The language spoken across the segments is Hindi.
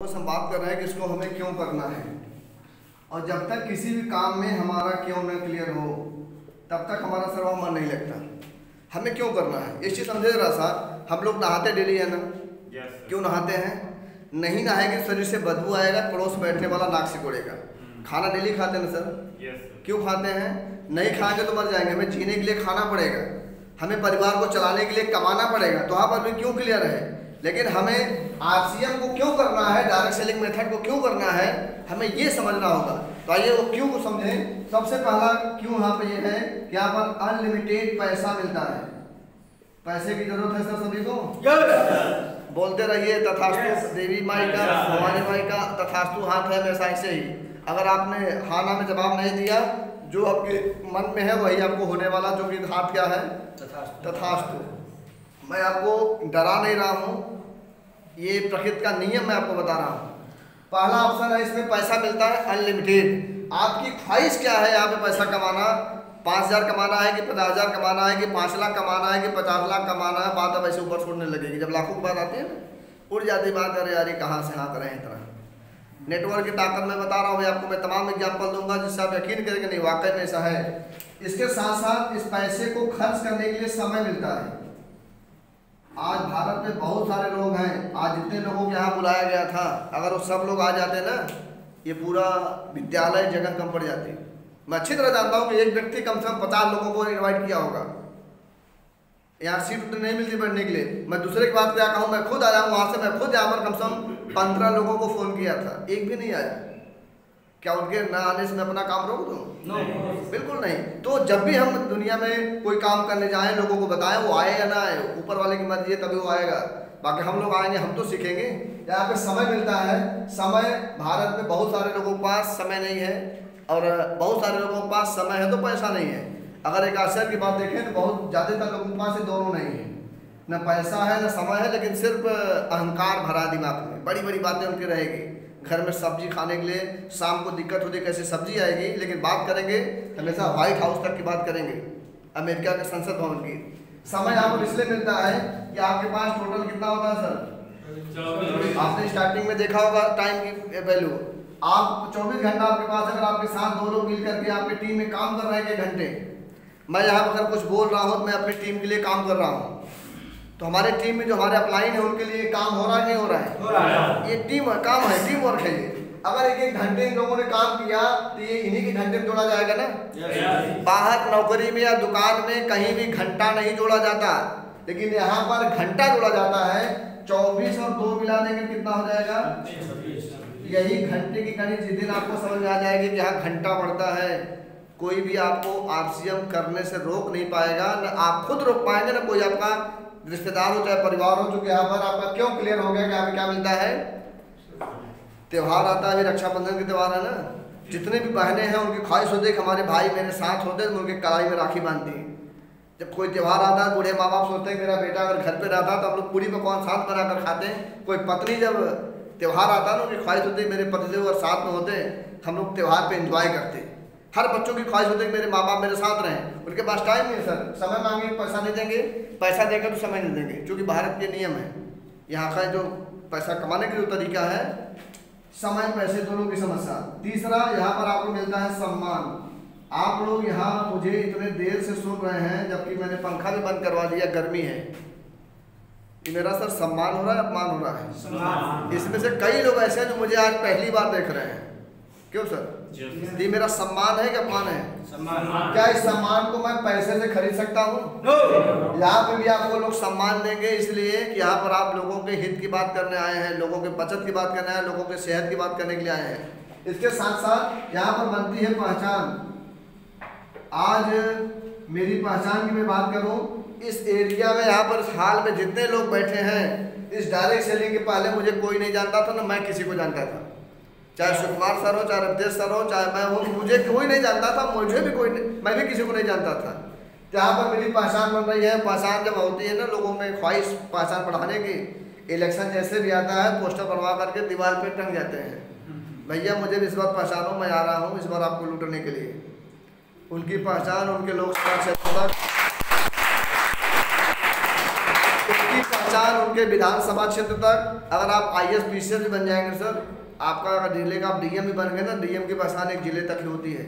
बस हम बात कर रहे हैं कि इसको हमें क्यों करना है, और जब तक किसी भी काम में हमारा क्यों न क्लियर हो तब तक हमारा सर्वा मन नहीं लगता। हमें क्यों करना है इस चीज़ समझे जरा सा। हम लोग नहाते डेली है ना? क्यों नहाते हैं? नहीं नहाएंगे शरीर से बदबू आएगा, पड़ोस बैठने वाला नाक से कोड़ेगा। खाना डेली खाते हैं ना सर? क्यों खाते हैं? नहीं खाएंगे तो मर जाएंगे। हमें जीने के लिए खाना पड़ेगा, हमें परिवार को चलाने के लिए कमाना पड़ेगा, तो आप अभी क्यों क्लियर है। लेकिन हमें आरसीएम को क्यों करना है, डायरेक्ट सेलिंग मेथड को क्यों करना है, हमें ये समझना होगा। तो आइए वो क्यों को समझें। सबसे पहला क्यों यहाँ पे ये है कि यहाँ पर अनलिमिटेड पैसा मिलता है। पैसे की जरूरत है सर सभी को। बोलते रहिए तथास्तु। देवी माई का, भवानी माई का तथास्तु हाथ है वैसा ऐसे ही। अगर आपने हाँ ना में जवाब नहीं दिया, जो आपके मन में है वही आपको होने वाला। जो कि हाथ क्या है? तथास्तु। मैं आपको डरा नहीं रहा हूँ, ये प्रकृति का नियम मैं आपको बता रहा हूँ। पहला ऑप्शन है, इसमें पैसा मिलता है अनलिमिटेड। आपकी ख्वाहिश क्या है यहाँ पे पैसा कमाना? 5,000 कमाना है कि 50,000 कमाना है कि 5 लाख कमाना है कि 50 लाख कमाना है? बात अब ऐसे ऊपर छोड़ने लगेगी। जब लाखों की बात आती है ना, उड़ जाती बात। अरे यार कहाँ से हाथ रहे इतना। नेटवर्क की ताकत मैं बता रहा हूँ भाई आपको। मैं तमाम एग्जाम्पल दूंगा जिससे आप यकीन करेंगे नहीं वाकई में ऐसा है। इसके साथ साथ इस पैसे को खर्च करने के लिए समय मिलता है। आज भारत में बहुत सारे लोग हैं। आज जितने लोगों को यहाँ बुलाया गया था, अगर वो सब लोग आ जाते ना, ये पूरा विद्यालय जगह कम पड़ जाती। मैं अच्छी तरह जानता हूँ कि एक व्यक्ति कम से कम 50 लोगों को इनवाइट किया होगा। यहाँ सीट नहीं मिलती बैठने के लिए। मैं दूसरे की बात क्या कहूँ, मैं खुद आया हूँ वहाँ से। मैं खुद यहाँ पर कम से कम 15 लोगों को फ़ोन किया था, एक भी नहीं आया। क्या उनके ना आने से मैं अपना काम रोक दूँ? बिल्कुल नहीं। तो जब भी हम दुनिया में कोई काम करने जाएं, लोगों को बताएं, वो आए या ना आए, ऊपर वाले की मर्जी है तभी वो आएगा। बाकी हम लोग आएंगे, हम तो सीखेंगे। यहाँ पे समय मिलता है। समय भारत में बहुत सारे लोगों के पास समय नहीं है, और बहुत सारे लोगों के पास समय है तो पैसा नहीं है। अगर एक आश्चर्य की बात देखें तो बहुत ज़्यादातर लोगों के पास ये दोनों नहीं है, न पैसा है न समय है, लेकिन सिर्फ अहंकार भरा दिमाग में। बड़ी बड़ी बातें उनकी रहेगी। घर में सब्जी खाने के लिए शाम को दिक्कत होती है कैसे सब्जी आएगी, लेकिन बात करेंगे हमेशा व्हाइट हाउस तक की बात करेंगे, अमेरिका के संसद भवन की। समय यहाँ पर इसलिए मिलता है कि आपके पास टोटल कितना होता है सर? आपने स्टार्टिंग में देखा होगा टाइम की वैल्यू। आप 24 घंटा आपके पास, अगर आपके साथ 2 लोग मिल करके आपकी टीम में काम कर रहे हैं 1 घंटे, मैं यहाँ पर अगर कुछ बोल रहा हूँ तो मैं अपनी टीम के लिए काम कर रहा हूँ, तो हमारे टीम में जो हमारे अपलाइन है उनके लिए काम हो रहा है नहीं हो रहा है? हो रहा है। ये टीम काम है, टीम वर्क है ये। अगर 1-1 घंटे इन लोगों ने काम किया तो ये इन्हीं के घंटे में जोड़ा जाएगा ना। बाहर नौकरी में या दुकान में कहीं भी घंटा नहीं जोड़ा जाता, लेकिन यहाँ पर घंटा जोड़ा जाता है। 24 और 2 मिला देंगे कितना हो जाएगा? यही घंटे की कड़ी जिस दिन आपको समझ में आ जाएगी कि यहाँ घंटा बढ़ता है, कोई भी आपको आरसीएम करने से रोक नहीं पाएगा। न आप खुद रोक पाएंगे, ना कोई आपका रिश्तेदार हो चाहे परिवार हो। चूंकि यहाँ पर आपका क्यों क्लियर हो गया कि आपको क्या मिलता है? त्यौहार आता है, अभी रक्षाबंधन के त्यौहार है ना। जितने भी बहनें हैं उनकी ख्वाहिश होती है कि हमारे भाई मेरे साथ होते हैं, तो उनके कलाई में राखी बांधती हैं। जब कोई त्यौहार आता है, बूढ़े माँ बाप सोचते हैं मेरा बेटा अगर घर पे रहता तो हम लोग पूरी पकवान साथ बनाकर खाते हैं। कोई पत्नी जब त्यौहार आता है ना, उनकी ख्वाहिश होती है मेरे पतिदेव और साथ में होते हैं, हम लोग त्यौहार पे एंजॉय करते हैं। हर बच्चों की ख्वाहिश होती है कि मेरे माँ बाप मेरे साथ रहें। उनके पास टाइम नहीं है सर, समय मांगे पैसा नहीं देंगे, पैसा देंगे तो समय नहीं देंगे। क्योंकि भारत के नियम है, यहाँ का जो पैसा कमाने का जो तरीका है, समय पैसे दोनों की समस्या। तीसरा यहाँ पर आपको मिलता है सम्मान। आप लोग यहाँ मुझे इतने देर से सुन रहे हैं जबकि मैंने पंखा भी बंद करवा दिया, गर्मी है। ये मेरा सर सम्मान हो रहा है अपमान हो रहा है? इसमें से कई लोग ऐसे हैं जो मुझे आज पहली बार देख रहे हैं। क्यों सर? ये मेरा सम्मान है कि अपमान है? सम्मान। क्या इस सम्मान को मैं पैसे से खरीद सकता हूँ? यहाँ पे भी आपको लोग सम्मान देंगे इसलिए कि यहाँ पर आप लोगों के हित की बात करने आए हैं, लोगों के बचत की बात करने आए हैं, लोगों के सेहत की बात करने के लिए आए हैं। इसके साथ साथ यहाँ पर बनती है पहचान। आज मेरी पहचान की मैं बात करूँ, इस एरिया में यहाँ पर हाल में जितने लोग बैठे हैं, इस डायरेक्ट सेलिंग के पहले मुझे कोई नहीं जानता था, ना मैं किसी को जानता था। चाहे सुकुमार सर हो, चाहे रवदेश सर हो, चाहे मैं हूँ, मुझे कोई नहीं जानता था। मुझे भी कोई नहीं, मैं भी किसी को नहीं जानता था। यहाँ पर मेरी पहचान बन रही है। पहचान जब होती है ना, लोगों में ख्वाहिश पहचान बढ़ाने की, इलेक्शन जैसे भी आता है पोस्टर बनवा करके दीवार पे टंग जाते हैं, भैया मुझे भी इस बार पहचानो, मैं आ रहा हूँ इस बार आपको लूटने के लिए। उनकी पहचान उनके लोग पहचान उनके विधानसभा क्षेत्र तक। अगर आप IAS PCS भी बन जाएंगे सर, आपका अगर जिले का आप DM भी बन गए ना, DM की पहचान एक जिले तक ही होती है।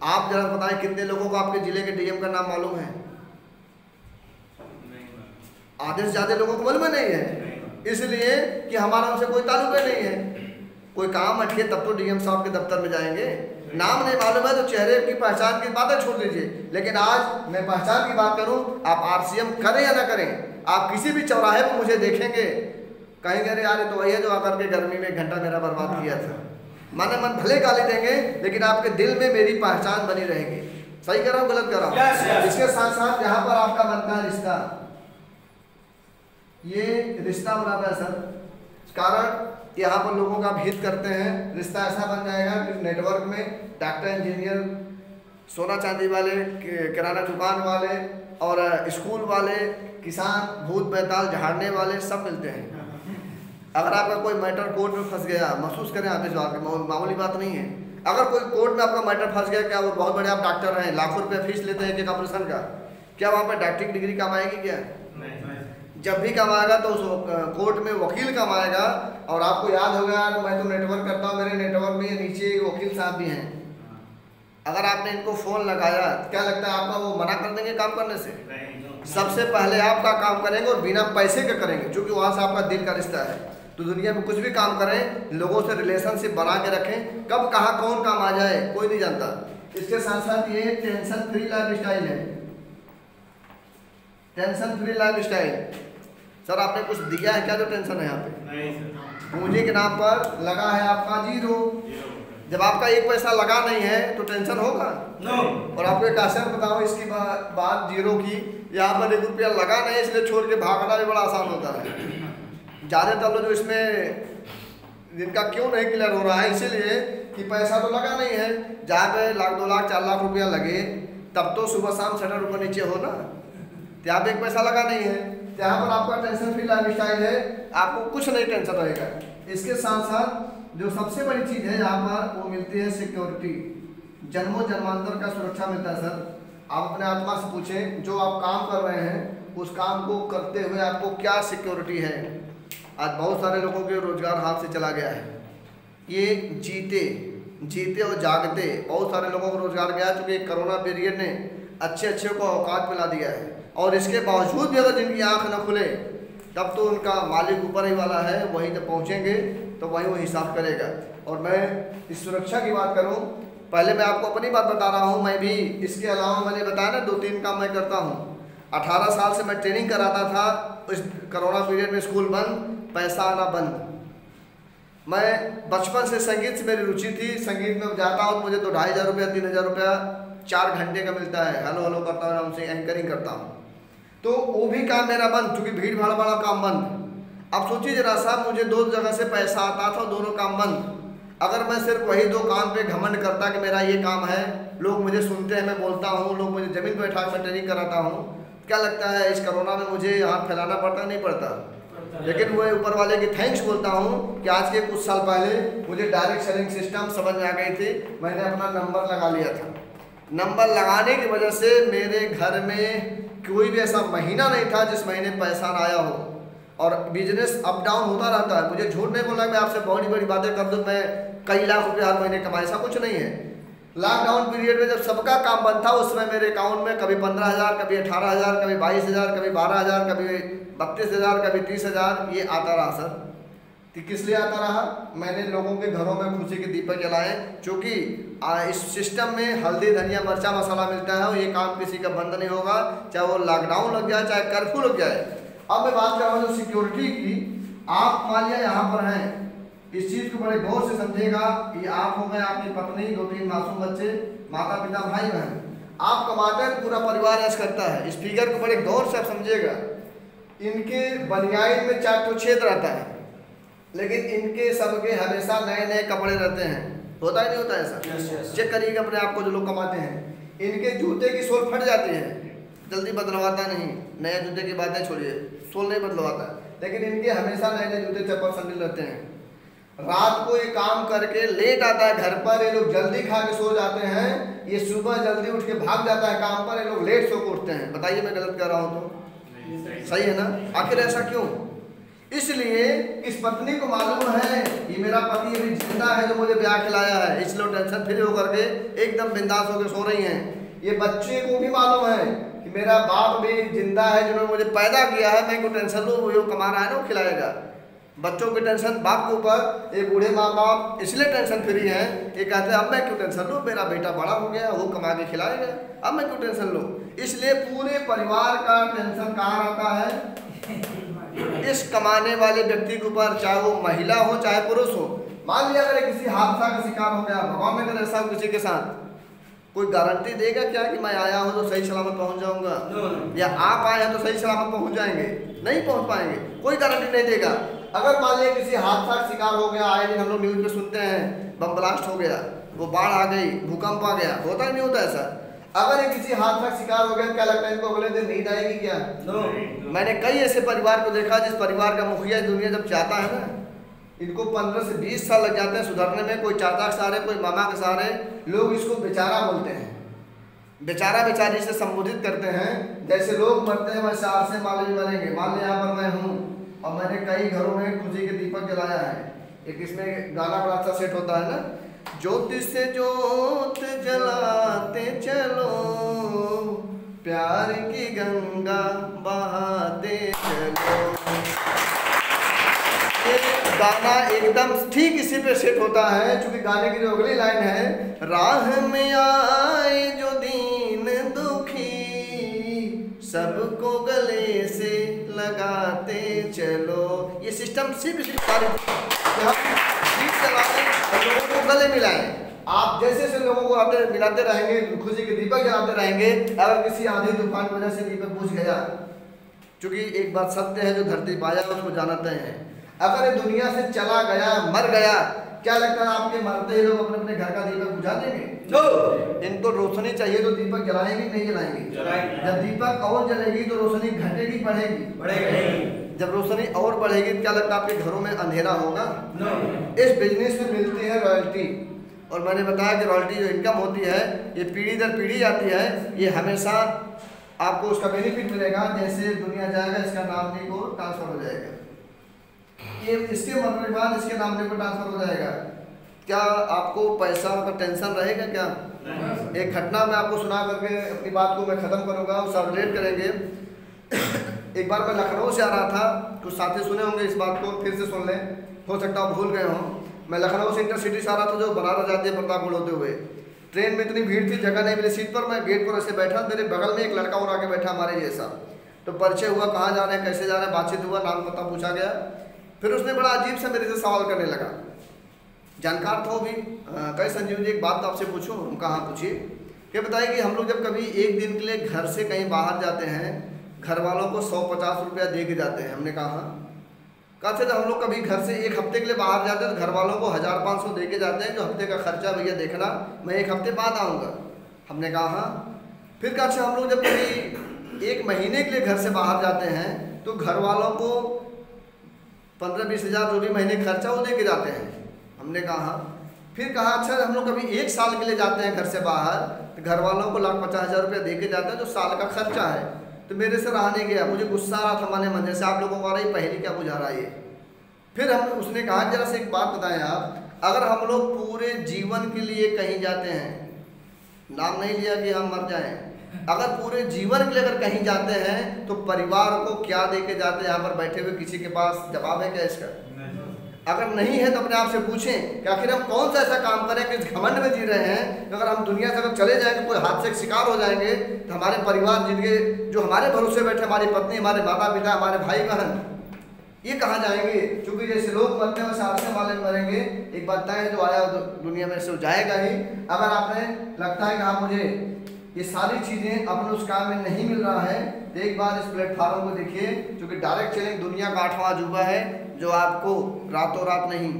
आप जरा बताएं कितने लोगों को आपके जिले के DM का नाम मालूम है? आधे से ज़्यादा लोगों को मालूम नहीं है, इसलिए कि हमारा उनसे कोई ताल्लुक नहीं है। कोई काम अटके तब तो DM साहब के दफ्तर में जाएंगे। नाम नहीं मालूम है तो चेहरे की पहचान की बातें छोड़ दीजिए। लेकिन आज मैं पहचान की बात करूं, आप RCM करें या ना करें, आप किसी भी चौराहे पर मुझे देखेंगे, कहेंगे अरे यार ये तो वही है जो आकर के गर्मी में 1 घंटा मेरा बर्बाद किया था। माने मन भले गाली देंगे, लेकिन आपके दिल में मेरी पहचान बनी रहेगी। सही कर रहा हूँ गलत कर रहा हूँ? इसके साथ साथ यहाँ पर आपका बनता है रिश्ता, ये रिश्ता बनाता है सर, कारण यहाँ पर लोगों का हित करते हैं। रिश्ता ऐसा बन जाएगा कि नेटवर्क में डॉक्टर, इंजीनियर, सोना चांदी वाले, किराना दुकान वाले और स्कूल वाले, किसान, भूत बैताल झाड़ने वाले सब मिलते हैं। अगर आपका कोई मैटर कोर्ट में फंस गया, महसूस करें आप इस बात की, मामूली बात नहीं है। अगर कोई कोर्ट में आपका मैटर फंस गया, क्या वो बहुत बड़े आप डॉक्टर हैं, लाखों रुपये फीस लेते हैं एक ऑपरेशन का, क्या वहाँ पर डॉक्टरी की डिग्री कमाएगी? क्या जब भी कमाएगा तो उस कोर्ट में वकील कमाएगा। और आपको याद होगा, मैं तो नेटवर्क करता हूँ, मेरे नेटवर्क में नीचे वकील साहब भी हैं। अगर आपने इनको फ़ोन लगाया, क्या लगता है आपका वो मना कर देंगे काम करने से? सबसे पहले आपका काम करेंगे और बिना पैसे के करेंगे, क्योंकि वहाँ से आपका दिल का रिश्ता है। तो दुनिया में कुछ भी काम करें, लोगों से रिलेशनशिप बना के रखें, कब कहाँ कौन काम आ जाए कोई नहीं जानता। इसके साथ साथ ये टेंशन फ्री लाइफ स्टाइल है। Tension free life style sir, आपने कुछ दिया है क्या जो टेंशन है यहाँ पे? नहीं सर। पूंजी के नाम पर लगा है आपका 0। जब आपका 1 पैसा लगा नहीं है तो टेंशन होगा? नहीं। और आपको एक आशा बताओ इसकी बात 0 की, यहाँ पर 1 रुपया लगा नहीं, इसलिए छोड़ के भागना भी बड़ा आसान होता है। ज़्यादातर लोग जो इसमें जिनका क्यों नहीं क्लियर हो रहा है, इसीलिए कि पैसा तो लगा नहीं है। जहाँ पे 1 लाख 2 लाख 4 लाख रुपया लगे, तब तो सुबह शाम शटर ऊपर नीचे हो ना। यहाँ पे 1 पैसा लगा नहीं है, यहाँ पर आपका टेंशन फ्री लाइफ स्टाइल है, आपको कुछ नहीं टेंशन रहेगा। इसके साथ साथ जो सबसे बड़ी चीज़ है यहाँ पर, वो मिलती है सिक्योरिटी। जन्मों जन्मांतर का सुरक्षा मिलता है सर। आप अपने आत्मा से पूछें, जो आप काम कर रहे हैं उस काम को करते हुए आपको क्या सिक्योरिटी है? आज बहुत सारे लोगों के रोजगार हाथ से चला गया है। ये जीते और जागते बहुत सारे लोगों को रोजगार गया, चूँकि कोरोना पीरियड ने अच्छे को औकात मिला दिया है। और इसके बावजूद भी अगर जिनकी आँख न खुले, तब तो उनका मालिक ऊपर ही वाला है, वहीं जब पहुँचेंगे तो वहीं वो हिसाब करेगा। और मैं इस सुरक्षा की बात करूँ, पहले मैं आपको अपनी बात बता रहा हूँ, मैं भी इसके अलावा मैंने बताया ना 2-3 काम मैं करता हूँ। 18 साल से मैं ट्रेनिंग कराता था, इस कोरोना पीरियड में स्कूल बंद, पैसा आना बंद। मैं बचपन से संगीत से मेरी रुचि थी, संगीत में जाता हूँ तो मुझे तो 2500 रुपया 3000 रुपया 4 घंटे का मिलता है। हेलो करता हूँ, उनसे एंकरिंग करता हूँ, तो वो भी काम मेरा बंद, क्योंकि भीड़ भाड़ वाला काम बंद। अब सोचिए जरा साहब, मुझे 2 जगह से पैसा आता था, दोनों काम बंद। अगर मैं सिर्फ वही 2 काम पे घमंड करता कि मेरा ये काम है, लोग मुझे सुनते हैं, मैं बोलता हूँ, लोग मुझे जमीन पर बैठा कर ट्रेनिंग कराता हूँ, क्या लगता है इस कोरोना में मुझे हाथ फैलाना पड़ता नहीं पड़ता? लेकिन मैं ऊपर वाले की थैंक्स बोलता हूँ कि आज के कुछ साल पहले मुझे डायरेक्ट सेलिंग सिस्टम समझ में आ गई थी, मैंने अपना नंबर लगा लिया था। नंबर लगाने की वजह से मेरे घर में कोई भी ऐसा महीना नहीं था जिस महीने पैसा ना आया हो। और बिजनेस अप डाउन होता रहता है। मुझे झूठ नहीं बोला, मैं आपसे बड़ी बड़ी बातें कर दूँ, मैं कई लाख रुपये हर महीने कमाए, ऐसा कुछ नहीं है। लॉकडाउन पीरियड में जब सबका काम बंद था, उस समय मेरे अकाउंट में कभी 15,000, कभी 18,000, कभी 22,000, कभी 12,000, कभी 32,000, कभी 30,000 ये आता रहा सर। तो किस लिए आता रहा? मैंने लोगों के घरों में खुशी के दीपक जलाए, क्योंकि इस सिस्टम में हल्दी धनिया मिर्चा मसाला मिलता है और ये काम किसी का बंद नहीं होगा, चाहे वो लॉकडाउन लग जाए, चाहे कर्फ्यू लग जाए। अब मैं बात कर रहा हूँ सिक्योरिटी की। आप मान लिया यहाँ पर हैं, इस चीज़ को बड़े गौर से समझेगा। ये आप हो गए, आपकी पत्नी, 2-3 मासूम बच्चे, माता पिता, भाई बहन, आप कमाते हैं, पूरा परिवार ऐसा करता है। इस फिगर को बड़े गौर से आप समझिएगा। इनके बनियाइन में 4 तो छेद रहता है, लेकिन इनके सबके हमेशा नए नए कपड़े रहते हैं। होता ही नहीं होता ऐसा? चेक करिएगा अपने आप को, जो लोग कमाते हैं। इनके जूते की सोल फट जाती है, जल्दी बदलवाता नहीं। नए जूते की बातें छोड़िए, सोल नहीं बदलवाता, लेकिन इनके हमेशा नए नए जूते चप्पल सैंडल रहते हैं। रात को ये काम करके लेट आता है घर पर, ये लोग जल्दी खा के सो जाते हैं, ये सुबह जल्दी उठ के भाग जाता है काम पर, ये लोग लेट सो के उठते हैं। बताइए मैं गलत कर रहा हूँ तो? सही है ना? आखिर ऐसा क्यों? इसलिए इस पत्नी को मालूम है कि मेरा पति अभी जिंदा है जो मुझे ब्याह खिलाया है, इसलिए टेंशन फ्री होकर के एकदम बिंदास होकर सो रही हैं। ये बच्चे को भी मालूम है कि मेरा बाप भी जिंदा है जिन्होंने मुझे पैदा किया है, मैं क्यों टेंशन लूँ, वो कमा रहा है ना, वो खिलाएगा। बच्चों की टेंशन बाप के ऊपर, ये बूढ़े माँ बाप इसलिए टेंशन फ्री हैं, ये कहते हैं अब मैं क्यों टेंशन लूँ, मेरा बेटा बड़ा हो गया, वो कमा के खिलाएगा, अब मैं क्यों टेंशन लूँ। इसलिए पूरे परिवार का टेंशन कहाँ रहता है? इस कमाने वाले व्यक्ति के ऊपर, चाहे वो महिला हो चाहे पुरुष हो। मान लिया अगर किसी हादसा का शिकार हो गया, भगवान ने अगर ऐसा हो किसी के साथ, कोई गारंटी देगा क्या कि मैं आया हूँ तो सही सलामत पहुँच जाऊँगा, या आप आए हैं तो सही सलामत पहुँच जाएंगे? नहीं पहुँच पाएंगे, कोई गारंटी नहीं देगा। अगर मान लिया किसी हादसा का शिकार हो गया, आए दिन हम लोग न्यूज़ में सुनते हैं बम ब्लास्ट हो गया, वो बाढ़ आ गई, भूकंप आ गया, होता नहीं होता ऐसा? अगर ये किसी हादसा का शिकार हो गया, क्या लगता है इनको अगले दिन नींद आएगी क्या? मैंने कई ऐसे परिवार को देखा जिस परिवार का मुखिया दुनिया जब चाहता है ना, इनको 15 से 20 साल लग जाते हैं सुधरने में। कोई चाचा के सहारे, कोई मामा के सहारे, लोग इसको बेचारा बोलते हैं, बेचारा बेचारी से संबोधित करते हैं। जैसे लोग मरते हैं वैसे आज से मान ली मरेंगे। मान ली यहाँ पर मैं हूँ और मैंने कई घरों में खुशी के दीपक जलाया है। एक इसमें गाना बड़ा अच्छा सेट होता है ना, ज्योति से ज्योत जलाते चलो, प्यार की गंगा बहाते चलो। ये गाना एकदम ठीक इसी पे सेट होता है, क्योंकि गाने की जो अगली लाइन है, राह में आए जो दीन दुखी, सबको गले से लगाते चलो। ये सिस्टम सिर्फ लोगों को गले मिलाएं। आप जैसे से लोगों को आते मिलाते रहेंगे, खुशी के दीपक जलाते रहेंगे। अगर किसी आंधी तूफान की वजह से दीपक बुझ गया, क्योंकि एक बात सत्य है, जो धरती पाया उसको जानते हैं, अगर ये दुनिया से चला गया, मर गया, क्या लगता है आपके मरते ही लोग अपने अपने घर का दीपक बुझा देंगे? इनको रोशनी चाहिए तो दीपक जलाएंगे नहीं जलाएंगे? जब दीपक और जलेगी तो रोशनी घटेगी बढ़ेगी? जब रोशनी और बढ़ेगी क्या लगता है आपके घरों में अंधेरा होगा? इस बिजनेस में मिलती है रॉयल्टी, और मैंने बताया कि रॉयल्टी जो इनकम होती है ये पीढ़ी दर पीढ़ी आती है। ये हमेशा आपको उसका बेनिफिट मिलेगा। जैसे दुनिया जाएगा इसका नाम नहीं को ट्रांसफर हो जाएगा, ये इसके मरने के बाद इसके नाम को ट्रांसफर हो जाएगा। क्या आपको पैसा का टेंशन रहेगा क्या? एक घटना मैं आपको सुना करके अपनी बात को मैं ख़त्म करूँगा, उससे रिलेट करेंगे। एक बार मैं लखनऊ से आ रहा था, कुछ साथी सुने होंगे इस बात को, फिर से सुन लें, हो सकता है भूल गए हों। मैं लखनऊ से इंटरसिटी से आ रहा था, जो बनारस जाती है प्रतापगढ़ होते हुए। ट्रेन में इतनी भीड़ थी, जगह नहीं मिली सीट पर। मैं गेट पर ऐसे बैठा, मेरे बगल में एक लड़का और आके बैठा हमारे जैसा। तो परिचय हुआ, कहाँ जा रहे हैं, कैसे जा रहे हैं, बातचीत हुआ, नाम पता पूछा गया। फिर उसने बड़ा अजीब से मेरे से सवाल करने लगा, जानकार था वो भी। कहे संजीव जी एक बात आपसे पूछूं? हम कहाँ? पूछिए। क्या बताइए कि हम लोग जब कभी एक दिन के लिए घर से कहीं बाहर जाते हैं, घर वालों को 150 रुपया दे के जाते हैं। हमने कहा जब हम लोग कभी घर से एक हफ्ते के लिए बाहर जाते हैं तो घर वालों को 1500 दे के जाते हैं, जो हफ्ते का खर्चा भैया देखना, मैं एक हफ्ते बाद आऊँगा। हमने कहा फिर कहा हम लोग जब कभी एक महीने के लिए घर से बाहर जाते हैं तो घर वालों को 15-20 हज़ार जो भी महीने खर्चा वो दे के जाते हैं। हमने कहा फिर कहा अच्छा हम लोग कभी एक साल के लिए जाते हैं घर से बाहर तो घर वालों को 1,50,000 रुपया दे के जाते हैं, जो साल का खर्चा है। तो मेरे से रहा नहीं गया, मुझे गुस्सा आ रहा था मन मन, जैसे आप लोगों को आ रही पहले क्या बुझा रहा है ये। फिर हम उसने कहा जरा से एक बात बताएं आप, अगर हम लोग पूरे जीवन के लिए कहीं जाते हैं, नाम नहीं लिया कि हम मर जाएं, अगर पूरे जीवन के लिए अगर कहीं जाते हैं तो परिवार को क्या दे के जाते हैं? यहाँ पर बैठे हुए किसी के पास जवाब है क्या इसका? अगर नहीं है तो अपने आप से पूछें कि आखिर हम कौन सा ऐसा काम करें कि इस घमंड में जी रहे हैं। अगर हम दुनिया से अगर चले जाएंगे, कोई हादसे का शिकार हो जाएंगे, तो हमारे परिवार जिनके जो हमारे भरोसे बैठे, हमारी पत्नी, हमारे माता पिता, हमारे भाई बहन, ये कहाँ जाएंगे? क्योंकि जैसे लोग मरते हैं वैसे आपसे वाले मरेंगे। एक बात तय है, जो आया दुनिया में से जाएगा ही। अगर आपने लगता है कि हाँ मुझे ये सारी चीज़ें अपने उस काम में नहीं मिल रहा है, तो एक बार इस प्लेटफॉर्म को देखिए, क्योंकि डायरेक्ट चैनल दुनिया का 8वां अजूबा है, जो आपको रातों रात नहीं,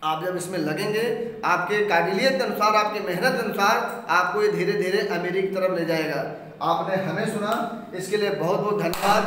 आप जब इसमें लगेंगे, आपके काबिलियत के अनुसार, आपकी मेहनत के अनुसार आपको ये धीरे धीरे अमेरिका की तरफ ले जाएगा। आपने हमें सुना, इसके लिए बहुत बहुत धन्यवाद।